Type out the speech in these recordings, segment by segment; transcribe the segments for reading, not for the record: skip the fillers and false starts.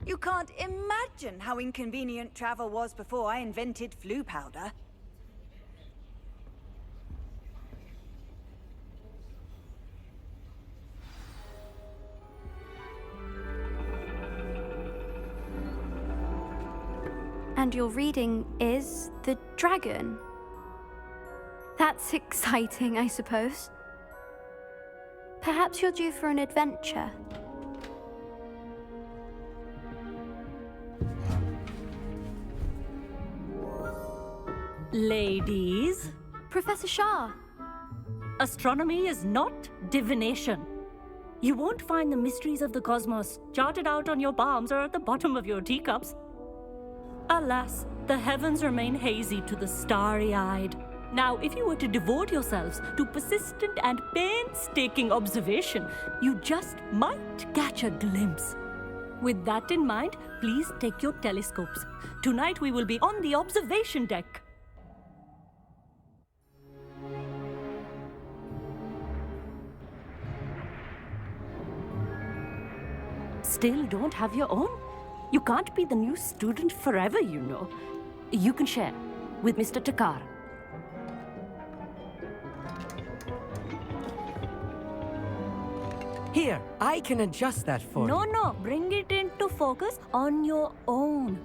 You can't imagine how inconvenient travel was before I invented flu powder. And your reading is the dragon. That's exciting, I suppose. Perhaps you're due for an adventure. Ladies, Professor Shah. astronomy is not divination. You won't find the mysteries of the cosmos charted out on your palms or at the bottom of your teacups. Alas, the heavens remain hazy to the starry-eyed. Now, if you were to devote yourselves to persistent and painstaking observation, you just might catch a glimpse. With that in mind, please take your telescopes. Tonight we will be on the observation deck. Still don't have your own? You can't be the new student forever, you know. You can share with Mr. Takar. Here, I can adjust that for you. No, bring it into focus on your own.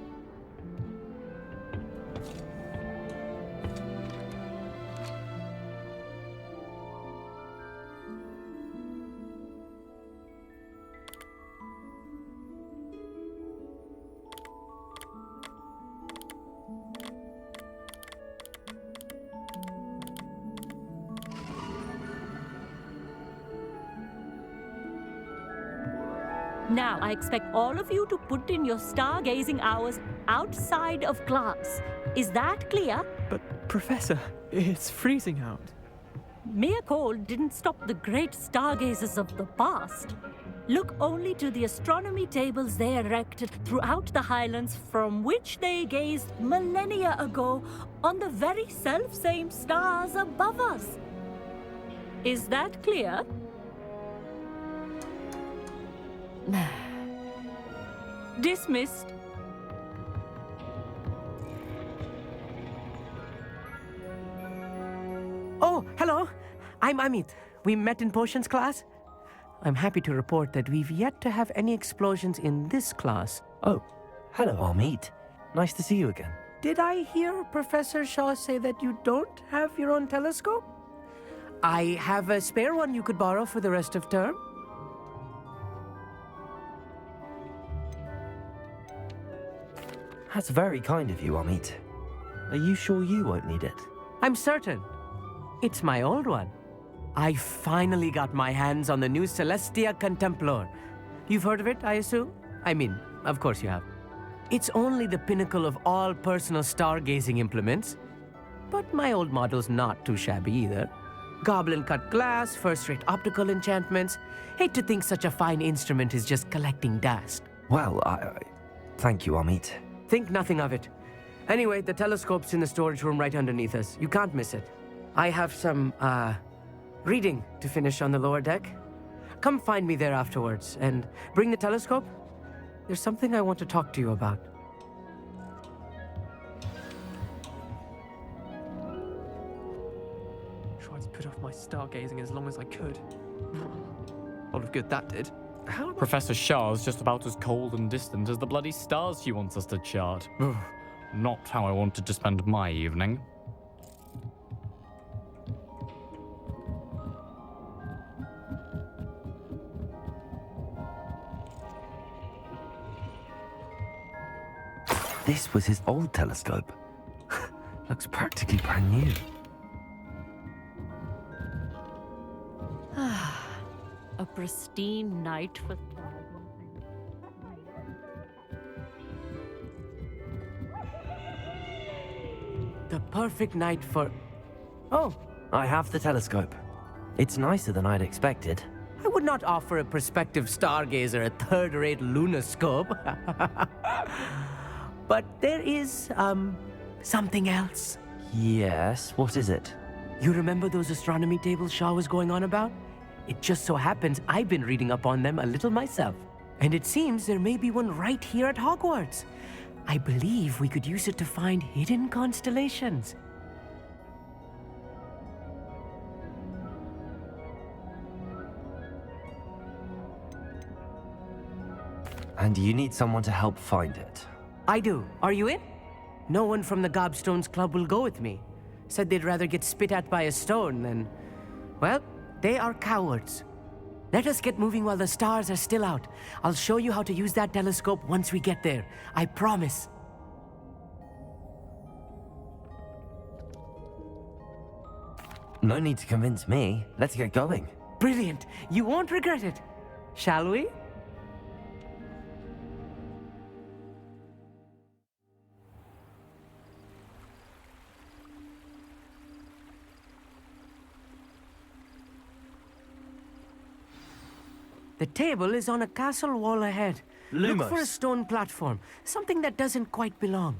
Now, I expect all of you to put in your stargazing hours outside of class. Is that clear? But, Professor, it's freezing out. Mere cold didn't stop the great stargazers of the past. Look only to the astronomy tables they erected throughout the highlands from which they gazed millennia ago on the very self-same stars above us. Is that clear? Dismissed. Oh, hello. I'm Amit. We met in potions class. I'm happy to report that we've yet to have any explosions in this class. Oh, hello, Amit. Nice to see you again. Did I hear Professor Shaw say that you don't have your own telescope? I have a spare one you could borrow for the rest of term. That's very kind of you, Amit. Are you sure you won't need it? I'm certain. It's my old one. I finally got my hands on the new Celestia Contemplor. You've heard of it, I assume? I mean, of course you have. It's only the pinnacle of all personal stargazing implements. But my old model's not too shabby either. Goblin-cut glass, first-rate optical enchantments. Hate to think such a fine instrument is just collecting dust. Well, thank you, Amit. Think nothing of it. Anyway, the telescope's in the storage room right underneath us. You can't miss it. I have some, reading to finish on the lower deck. Come find me there afterwards, and bring the telescope. There's something I want to talk to you about. Tried to put off my stargazing as long as I could. A lot of good that did. How Professor Shah's just about as cold and distant as the bloody stars she wants us to chart. Ugh, not how I wanted to spend my evening. This was his old telescope. Looks practically brand new. A pristine night for... The perfect night for... Oh, I have the telescope. It's nicer than I'd expected. I would not offer a prospective stargazer a third-rate lunoscope. But there is, something else. Yes, what is it? You remember those astronomy tables Shaw was going on about? It just so happens I've been reading up on them a little myself. And it seems there may be one right here at Hogwarts. I believe we could use it to find hidden constellations. And you need someone to help find it. I do. Are you in? No one from the Gobstones Club will go with me. Said they'd rather get spit at by a stone than... Well, they are cowards. Let us get moving while the stars are still out. I'll show you how to use that telescope once we get there. I promise. No need to convince me. Let's get going. Brilliant. You won't regret it. Shall we? The table is on a castle wall ahead. Look for a Lumos. stone platform, something that doesn't quite belong.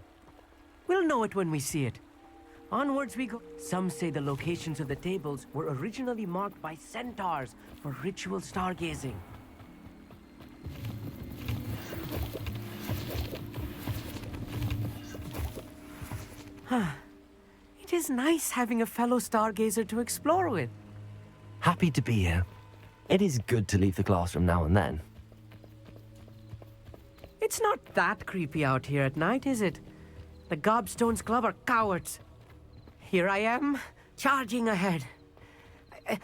We'll know it when we see it. Onwards we go. Some say the locations of the tables were originally marked by centaurs for ritual stargazing. It is nice having a fellow stargazer to explore with. Happy to be here. It is good to leave the classroom now and then. It's not that creepy out here at night, is it? The Gobstones Club are cowards. Here I am, charging ahead.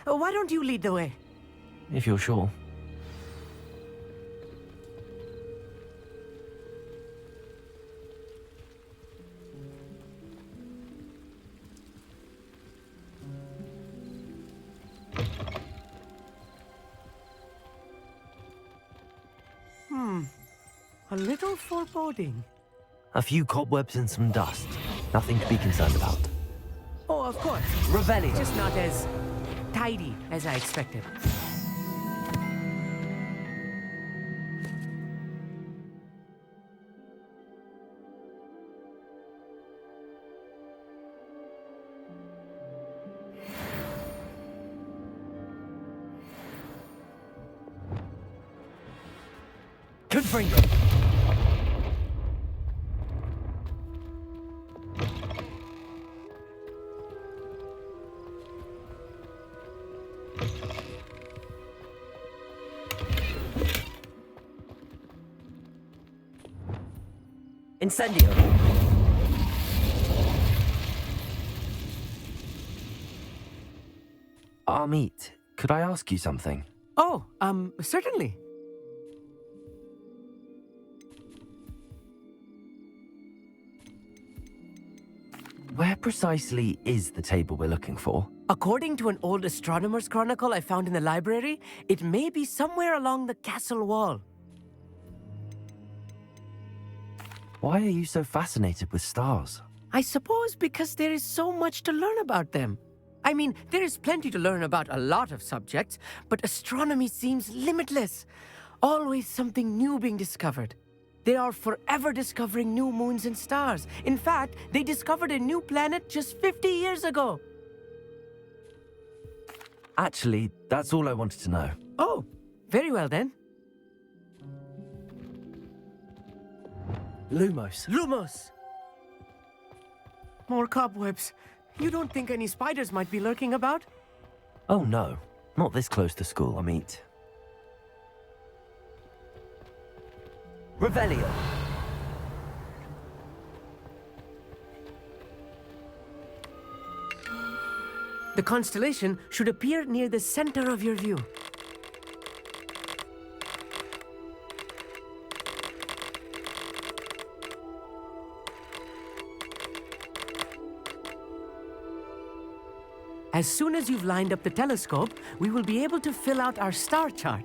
Why don't you lead the way? If you're sure. A little foreboding. A few cobwebs and some dust. Nothing to be concerned about. Oh, of course. Revelio. Just not as tidy as I expected. Gryffindor. Incendio. Amit, could I ask you something? Oh, certainly. Where precisely is the table we're looking for? According to an old astronomer's chronicle I found in the library, it may be somewhere along the castle wall. Why are you so fascinated with stars? I suppose because there is so much to learn about them. I mean, there is plenty to learn about a lot of subjects, but astronomy seems limitless. Always something new being discovered. They are forever discovering new moons and stars. In fact, they discovered a new planet just 50 years ago. Actually, that's all I wanted to know. Oh, very well then. Lumos. Lumos! More cobwebs. You don't think any spiders might be lurking about? Oh no, not this close to school, Amit. Revelio. The constellation should appear near the center of your view. As soon as you've lined up the telescope, we will be able to fill out our star chart.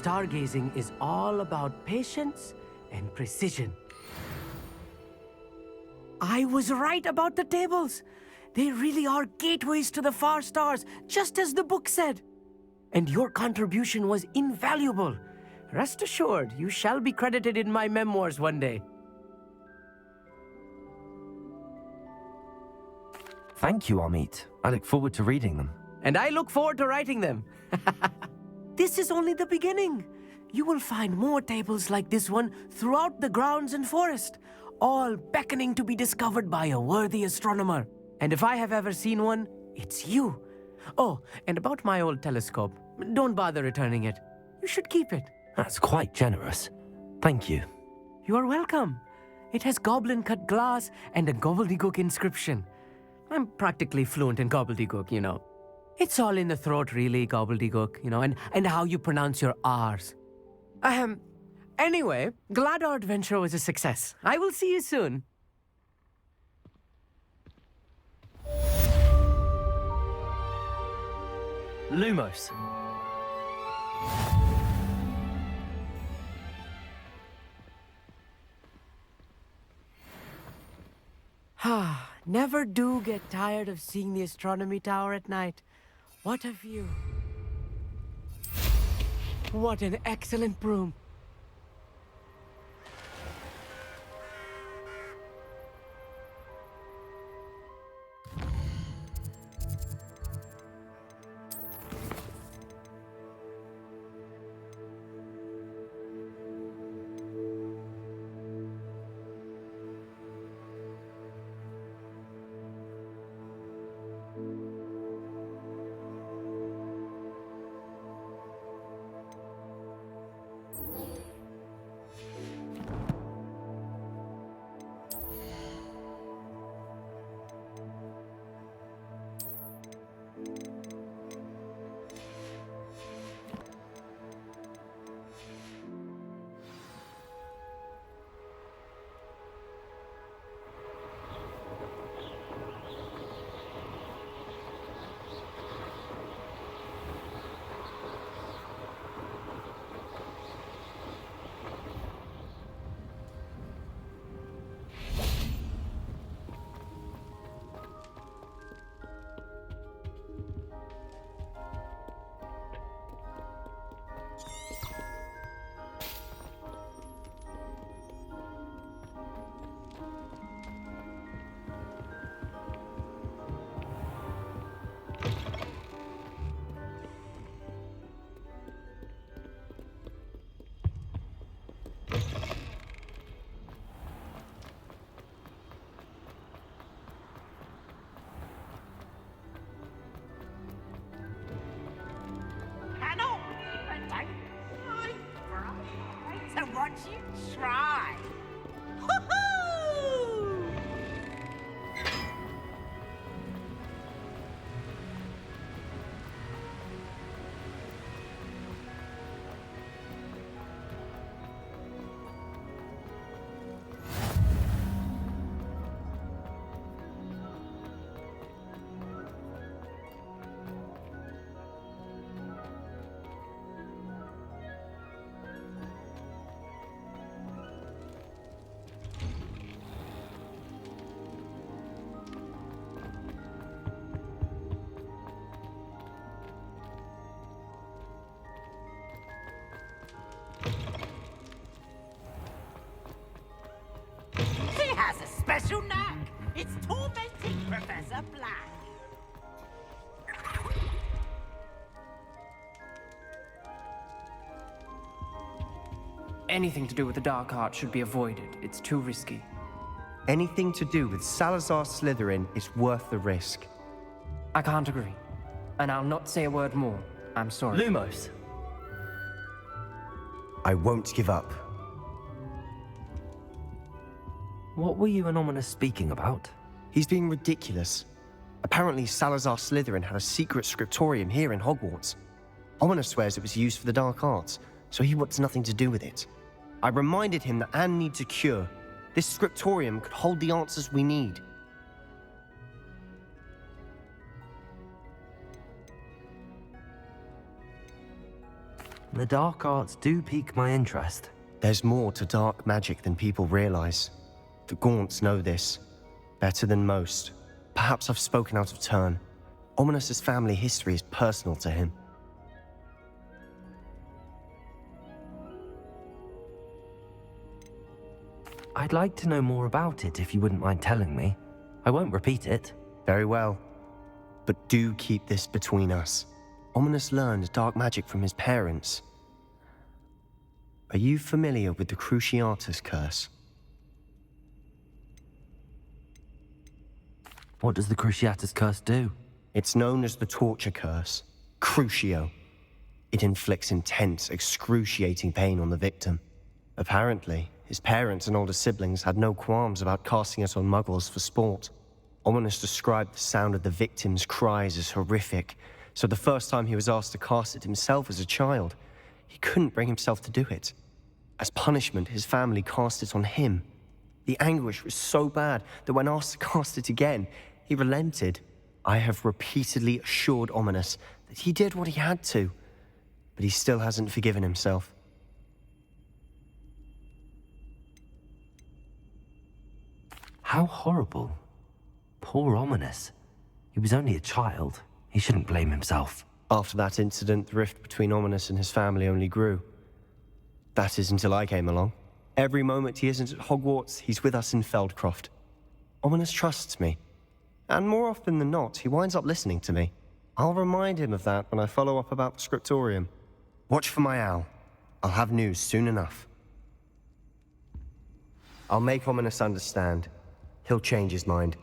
stargazing is all about patience and precision. I was right about the tables. They really are gateways to the far stars, just as the book said. And your contribution was invaluable. Rest assured, you shall be credited in my memoirs one day. Thank you, Amit. I look forward to reading them. And I look forward to writing them. This is only the beginning. You will find more tables like this one throughout the grounds and forest, all beckoning to be discovered by a worthy astronomer. And if I have ever seen one, it's you. Oh, and about my old telescope, don't bother returning it. You should keep it. That's quite generous. Thank you. You are welcome. It has goblin-cut glass and a gobbledygook inscription. I'm practically fluent in gobbledygook, you know. It's all in the throat, really, gobbledygook, you know, and how you pronounce your R's. Anyway, glad our adventure was a success. I will see you soon. Lumos. Never do get tired of seeing the astronomy tower at night. What a view. What an excellent broom. So what you try? He has a special knack. It's tormenting Professor Black. Anything to do with the dark art should be avoided. It's too risky. Anything to do with Salazar Slytherin is worth the risk. I can't agree. And I'll not say a word more. I'm sorry. Lumos. I won't give up. What were you and Ominous speaking about? He's being ridiculous. Apparently Salazar Slytherin had a secret scriptorium here in Hogwarts. Ominous swears it was used for the dark arts, so he wants nothing to do with it. I reminded him that Anne needs a cure. This scriptorium could hold the answers we need. The dark arts do pique my interest. There's more to dark magic than people realize. The Gaunts know this better than most. Perhaps I've spoken out of turn. Ominous's family history is personal to him. I'd like to know more about it if you wouldn't mind telling me. I won't repeat it. Very well. But do keep this between us. Ominous learned dark magic from his parents. Are you familiar with the Cruciatus curse? What does the Cruciatus curse do? It's known as the torture curse, Crucio. It inflicts intense, excruciating pain on the victim. Apparently, his parents and older siblings had no qualms about casting it on muggles for sport. Ominous described the sound of the victim's cries as horrific, so the first time he was asked to cast it himself as a child, he couldn't bring himself to do it. As punishment, his family cast it on him. The anguish was so bad that when asked to cast it again, he relented. I have repeatedly assured Ominous that he did what he had to, but he still hasn't forgiven himself. How horrible. Poor Ominous. He was only a child. He shouldn't blame himself. After that incident, the rift between Ominous and his family only grew. That is until I came along. Every moment he isn't at Hogwarts, he's with us in Feldcroft. Ominous trusts me. And more often than not, he winds up listening to me. I'll remind him of that when I follow up about the scriptorium. Watch for my owl. I'll have news soon enough. I'll make Ominous understand. He'll change his mind.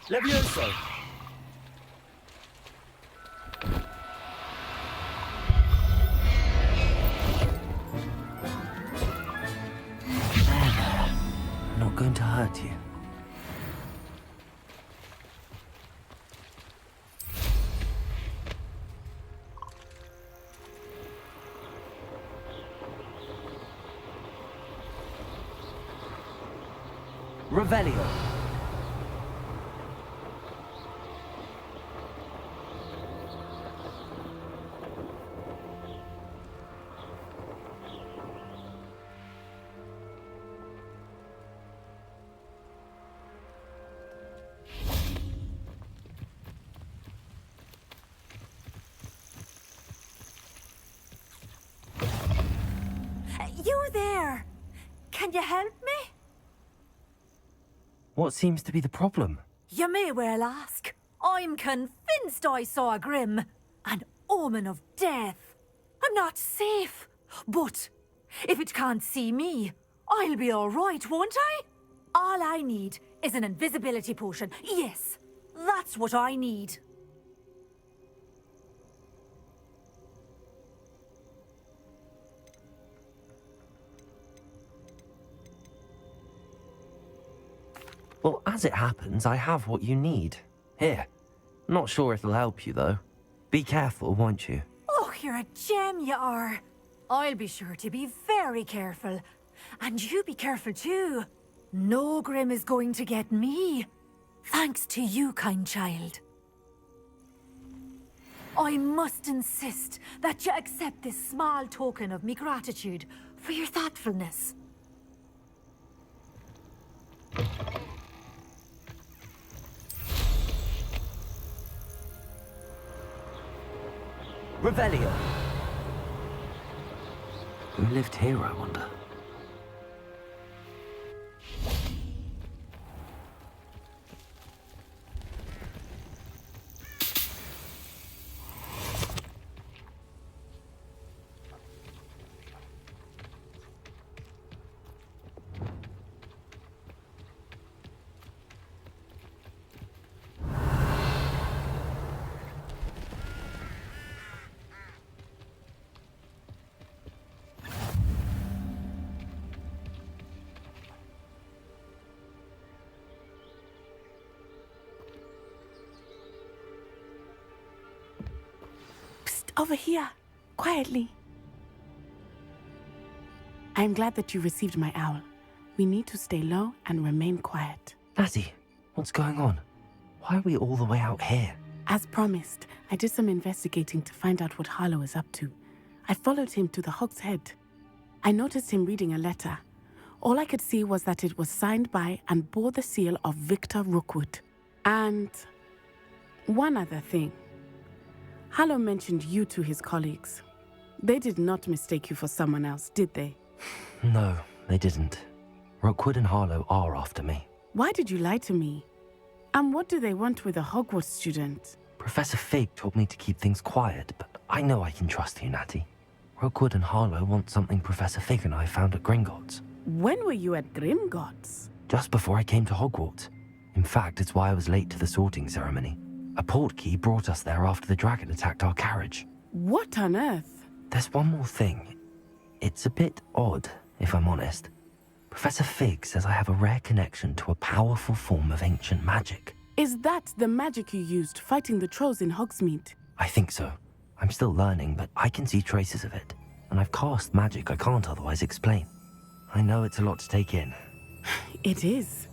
Levioso! There. I'm not going to hurt you. Revelio. You there! Can you help me? What seems to be the problem? You may well ask. I'm convinced I saw a Grim, an omen of death. I'm not safe, but if it can't see me, I'll be all right, won't I? All I need is an invisibility potion. Yes, that's what I need. Well, as it happens, I have what you need. Here. Not sure it'll help you, though. Be careful, won't you? Oh, you're a gem, you are. I'll be sure to be very careful. And you be careful too. No Grim is going to get me. Thanks to you, kind child. I must insist that you accept this small token of me gratitude for your thoughtfulness. Revelio. Who lived here, I wonder? Over here, quietly. I am glad that you received my owl. We need to stay low and remain quiet. Natty, what's going on? Why are we all the way out here? As promised, I did some investigating to find out what Harlow is up to. I followed him to the Hog's Head. I noticed him reading a letter. All I could see was that it was signed by and bore the seal of Victor Rookwood. And one other thing. Harlow mentioned you to his colleagues. They did not mistake you for someone else, did they? No, they didn't. Rookwood and Harlow are after me. Why did you lie to me? And what do they want with a Hogwarts student? Professor Fig told me to keep things quiet, but I know I can trust you, Natty. Rookwood and Harlow want something Professor Fig and I found at Gringotts. When were you at Gringotts? Just before I came to Hogwarts. In fact, it's why I was late to the sorting ceremony. A portkey brought us there after the dragon attacked our carriage. What on earth? There's one more thing. It's a bit odd, if I'm honest. Professor Fig says I have a rare connection to a powerful form of ancient magic. Is that the magic you used fighting the trolls in Hogsmeade? I think so. I'm still learning, but I can see traces of it. And I've cast magic I can't otherwise explain. I know it's a lot to take in. It is.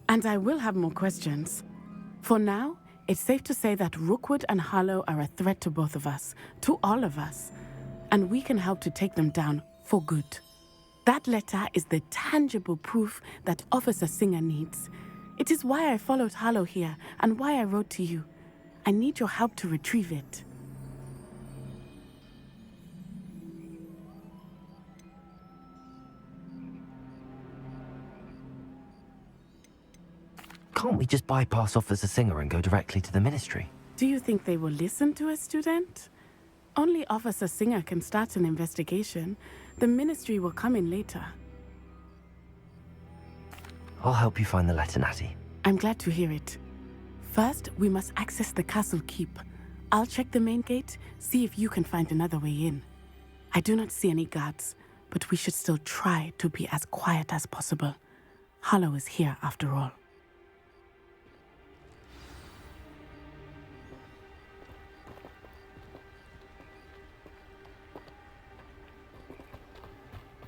And I will have more questions. For now, it's safe to say that Rookwood and Harlow are a threat to both of us, to all of us. And we can help to take them down for good. That letter is the tangible proof that Officer Singer needs. It is why I followed Harlow here and why I wrote to you. I need your help to retrieve it. Can't we just bypass Officer Singer and go directly to the Ministry? Do you think they will listen to a student? Only Officer Singer can start an investigation. The Ministry will come in later. I'll help you find the letter, Natty. I'm glad to hear it. First, we must access the castle keep. I'll check the main gate, see if you can find another way in. I do not see any guards, but we should still try to be as quiet as possible. Harlow is here after all.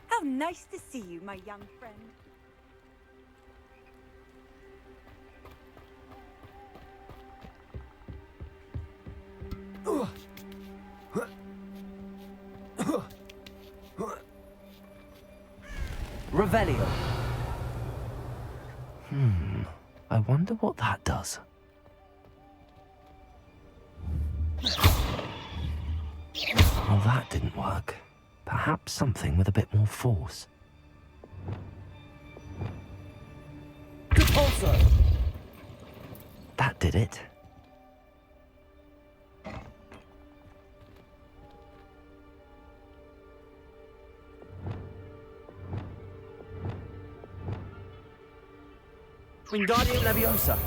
How nice to see you, my young friend. Revelio. I wonder what that does. Well, that didn't work. Perhaps something with a bit more force. Repulsor. That did it. Wingardium Leviosa.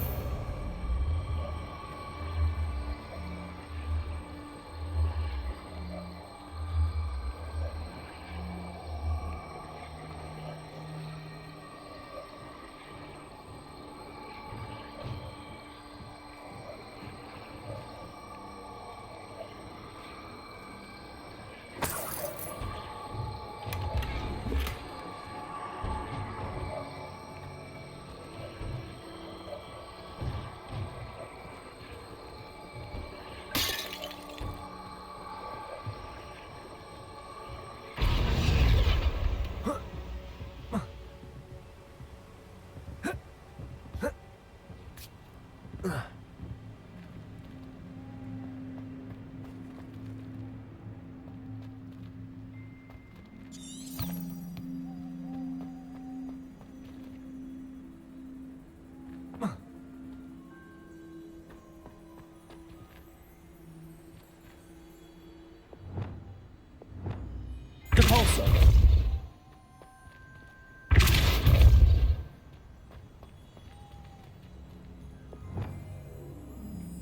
Repulsor.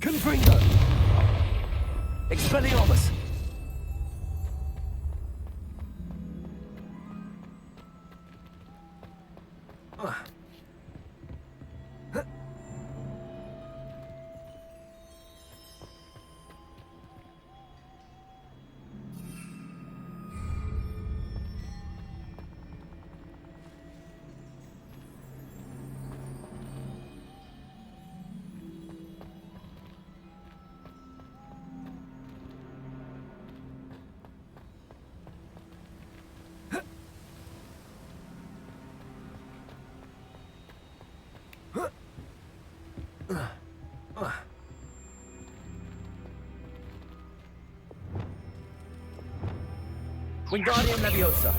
Confringo. Expelliarmus. Wingardium Leviosa.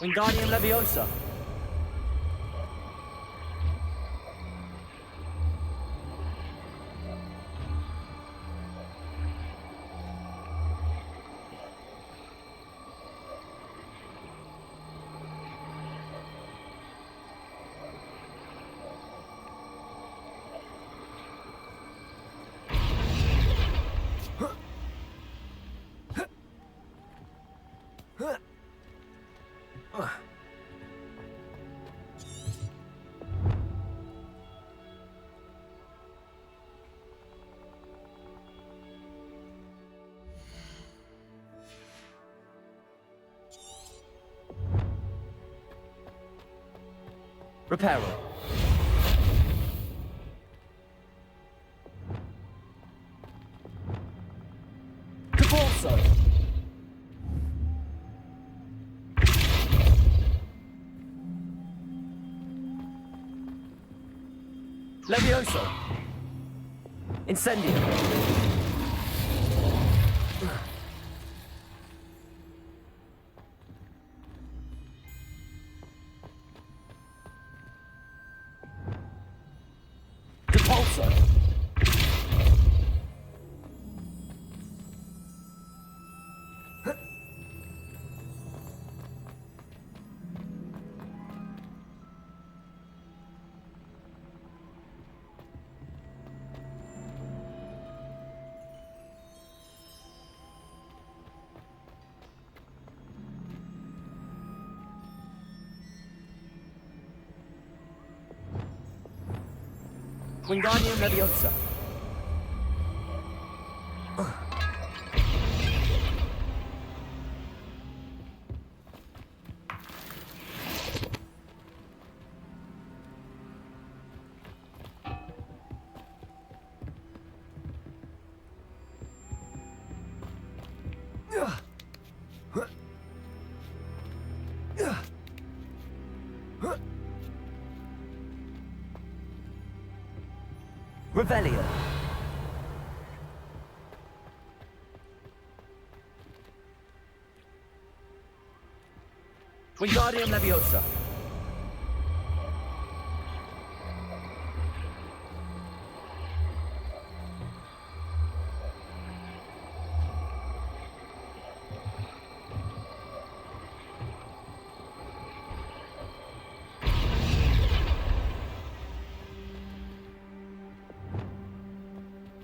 Wingardium Leviosa. Reparo. Caporso. Levioso. Incendio. Repulsor. Wingardium Leviosa. Revelio. Wingardium Leviosa.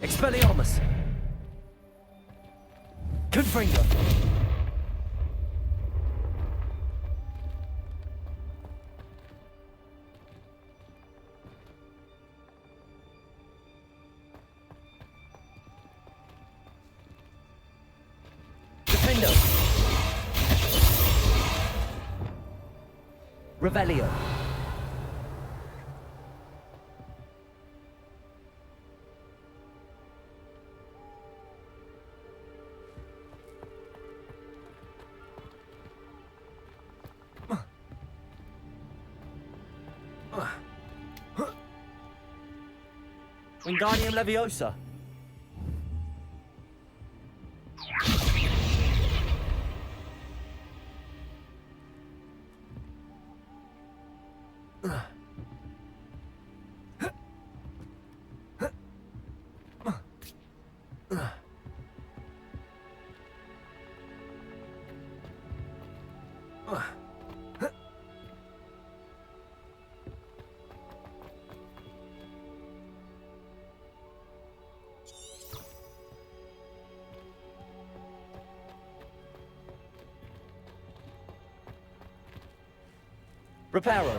Expelliarmus. Confringo. Defendo. Revelio. Wingardium Leviosa. Reparo.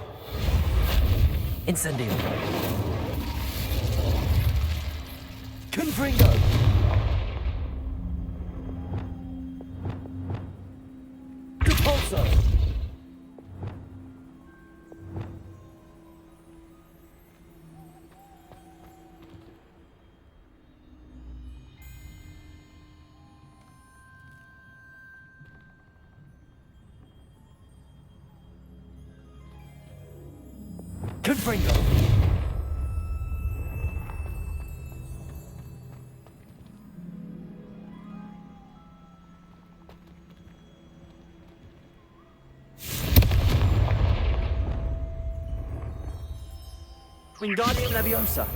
Incendio. Confringo. Repulsor. Confringo. Wingardium Leviosa.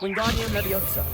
Wingardium Leviosa.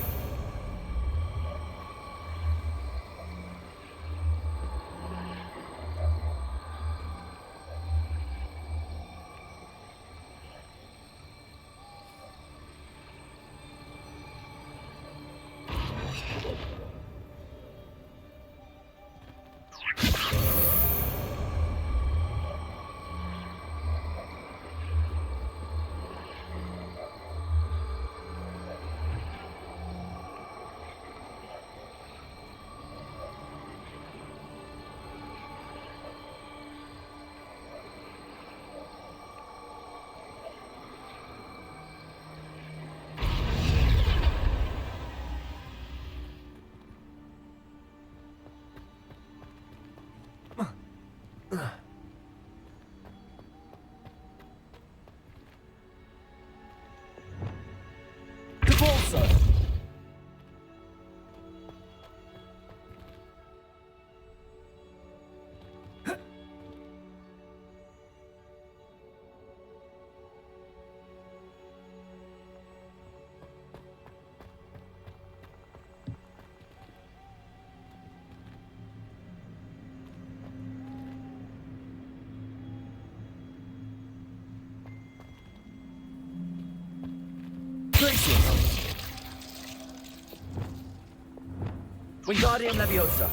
Wingardium Leviosa.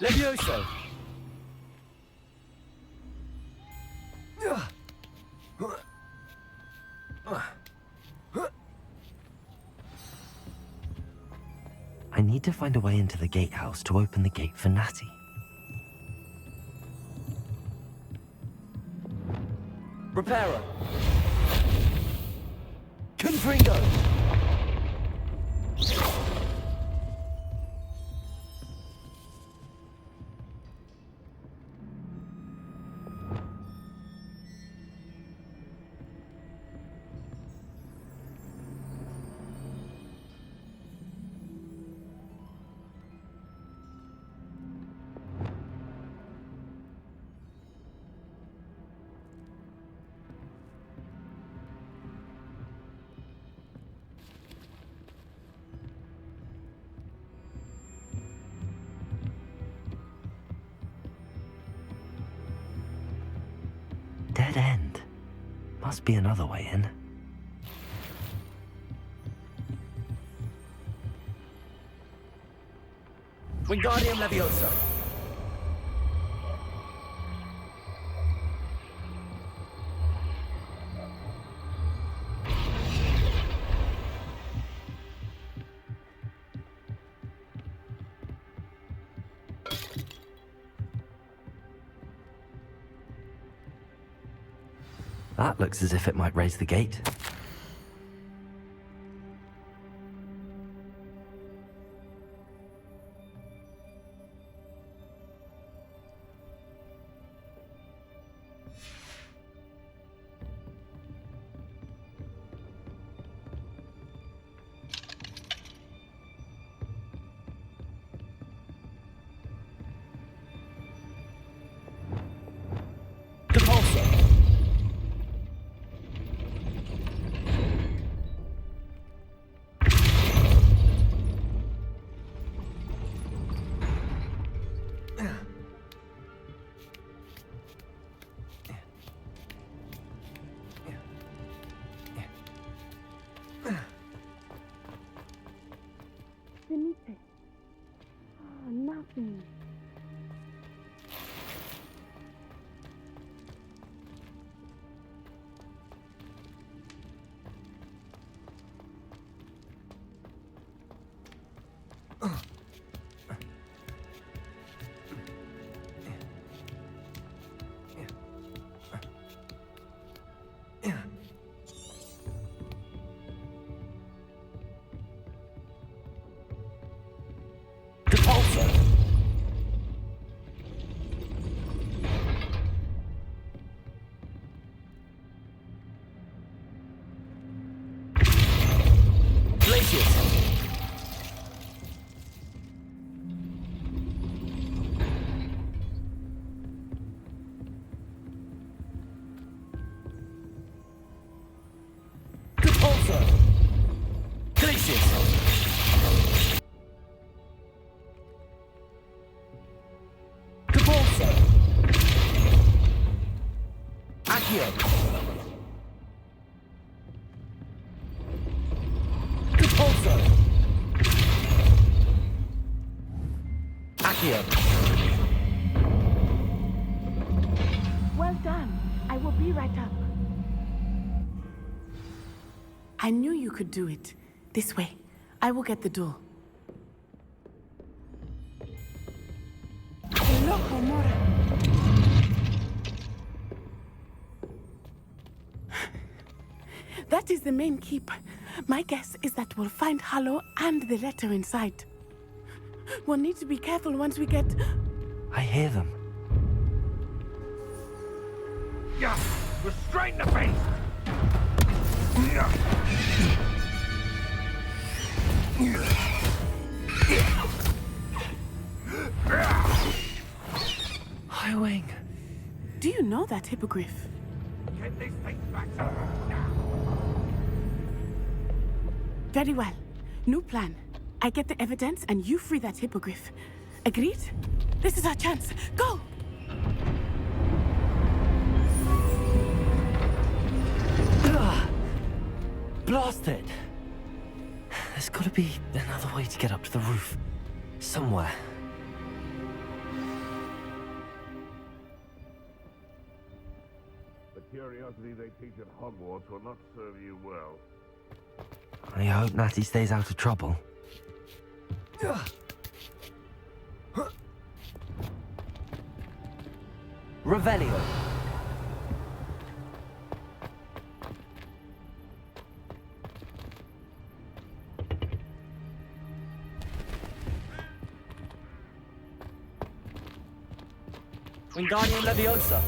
Levioso. I need to find a way into the gatehouse to open the gate for Natty. Reparo. Confringo. Dead end. Must be another way in. Wingardium Leviosa. That looks as if it might raise the gate. Well done. I will be right up. I knew you could do it. This way. I will get the door. Loco, Mora. That is the main keep. My guess is that we'll find Hallow and the letter inside. We'll need to be careful once we get... I hear them. Yeah, restrain the beast! Highwing. Do you know that hippogriff? Get this thing back to now! Very well. New plan. I get the evidence and you free that hippogriff. Agreed? This is our chance. Go! Blasted! There's gotta be another way to get up to the roof. Somewhere. The curiosity they teach at Hogwarts will not serve you well. I hope Natty stays out of trouble. Revelio. Wingardium Leviosa.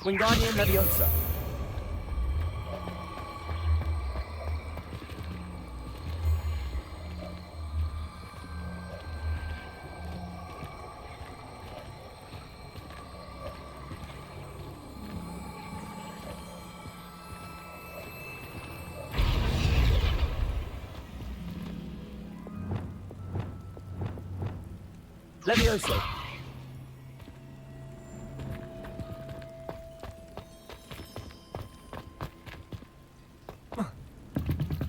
Wingardium Leviosa. Leviosa.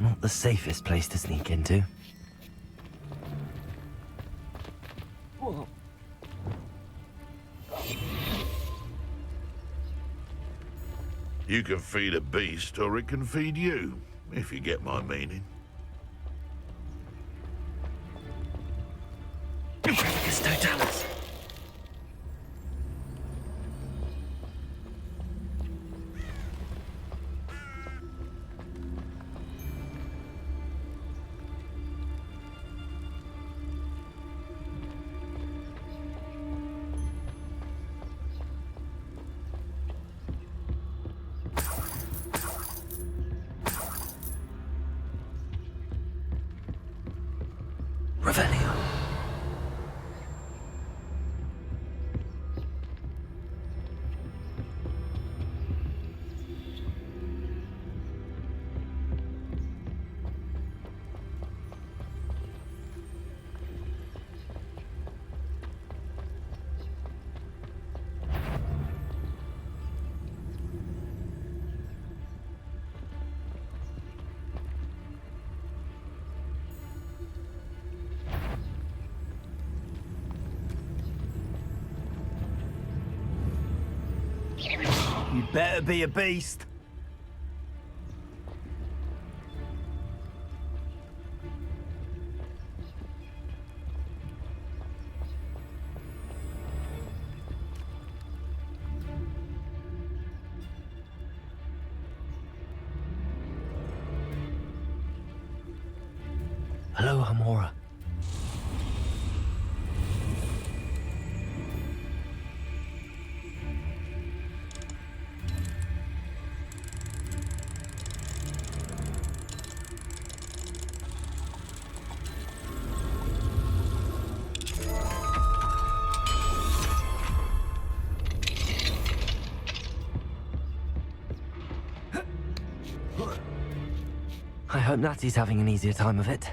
Not the safest place to sneak into. Whoa. You can feed a beast, or it can feed you, if you get my meaning. Totalis. Revelio. You better be a beast. Hello, Hamora. I hope Natty's having an easier time of it.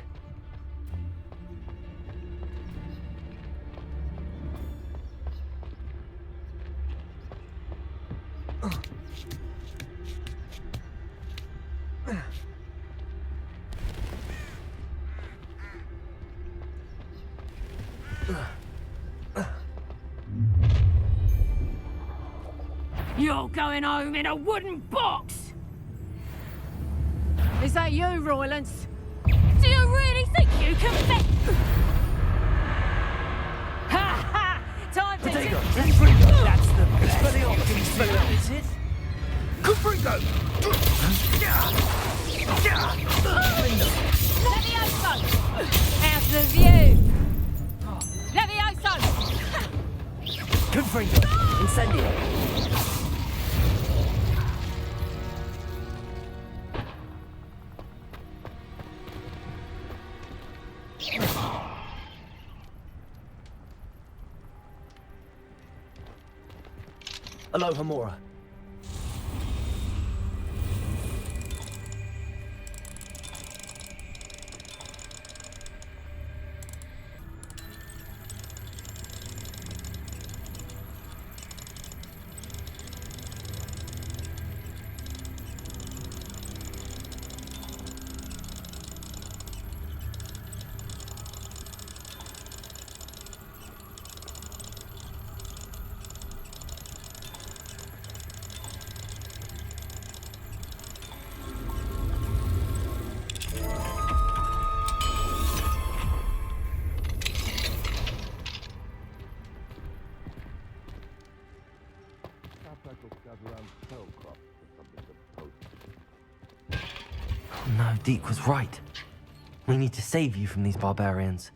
You're going home in a wooden box! Is that you, Roylance? Do you really think you can fit? Ha ha! Time to take... That's the best. For the optics, is it? Gryffindor! Levioso! Out the view! Levioso! Gryffindor! Incendio! Hello, Hamora. Oh no, Deke was right. We need to save you from these barbarians.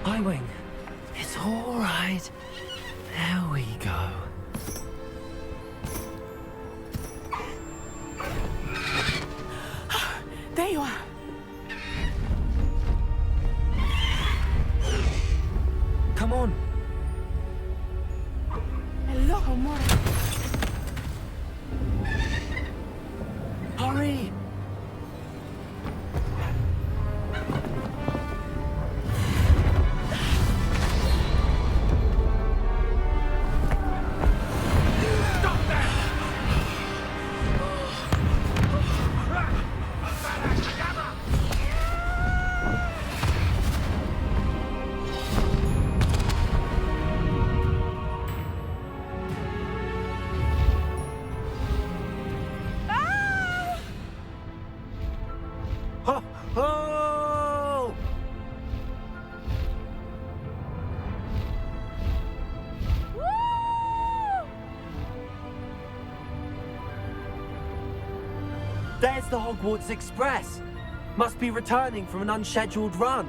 Highwing, it's all right. There we go. There you are. Come on. Hello, amor. Hurry! Ho! Ho! There's the Hogwarts Express. Must be returning from an unscheduled run.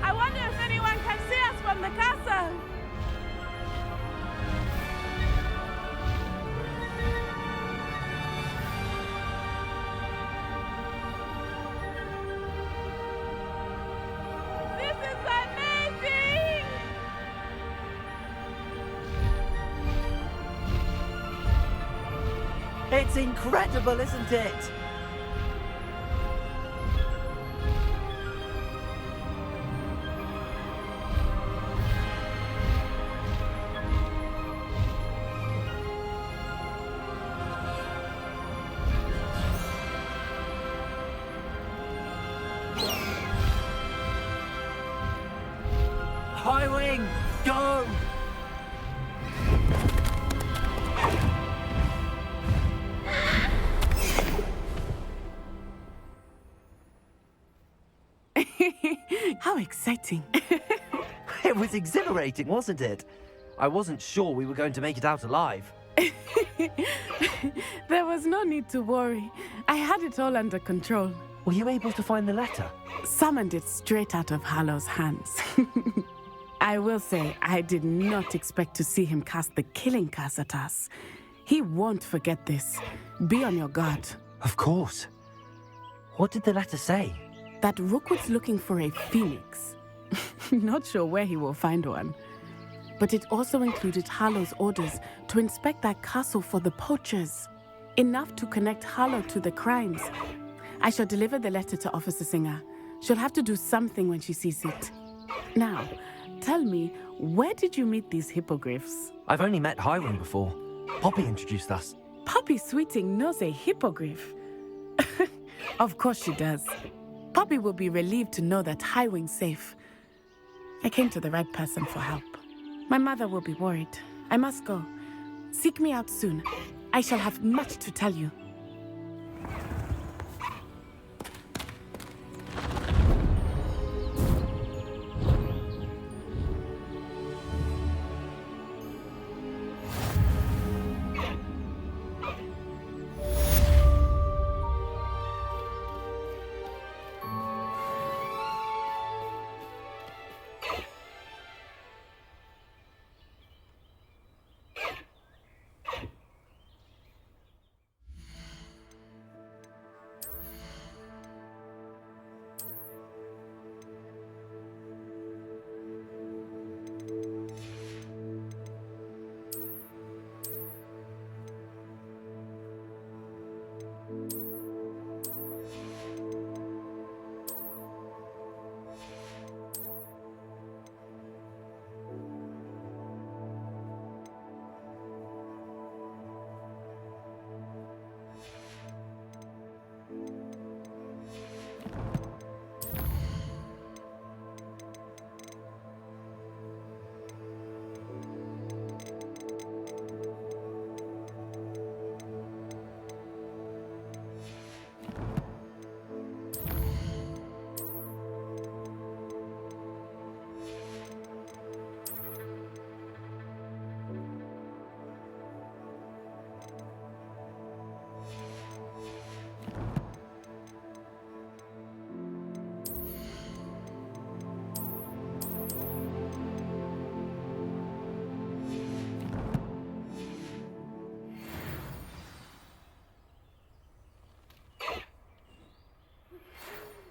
I wonder if anyone can see us from the castle. This is amazing! It's incredible, isn't it? Highwing, go! How exciting. It was exhilarating, wasn't it? I wasn't sure we were going to make it out alive. There was no need to worry. I had it all under control. Were you able to find the letter? Summoned it straight out of Hallow's hands. I will say, I did not expect to see him cast the killing curse at us. He won't forget this. Be on your guard. Of course. What did the letter say? That Rookwood's looking for a phoenix. Not sure where he will find one. But it also included Hallow's orders to inspect that castle for the poachers. Enough to connect Hallow to the crimes. I shall deliver the letter to Officer Singer. She'll have to do something when she sees it. Now, tell me, where did you meet these hippogriffs? I've only met Highwing before. Poppy introduced us. Poppy Sweeting knows a hippogriff. Of course she does. Poppy will be relieved to know that Highwing's safe. I came to the right person for help. My mother will be worried. I must go. Seek me out soon. I shall have much to tell you.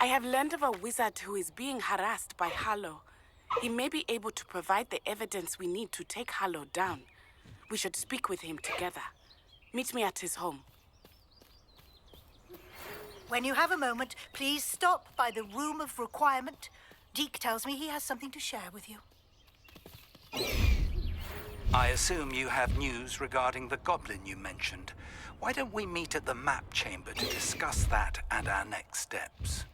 I have learned of a wizard who is being harassed by Harlow. He may be able to provide the evidence we need to take Harlow down. We should speak with him together. Meet me at his home. When you have a moment, please stop by the Room of Requirement. Deke tells me he has something to share with you. I assume you have news regarding the goblin you mentioned. Why don't we meet at the map chamber to discuss that and our next steps?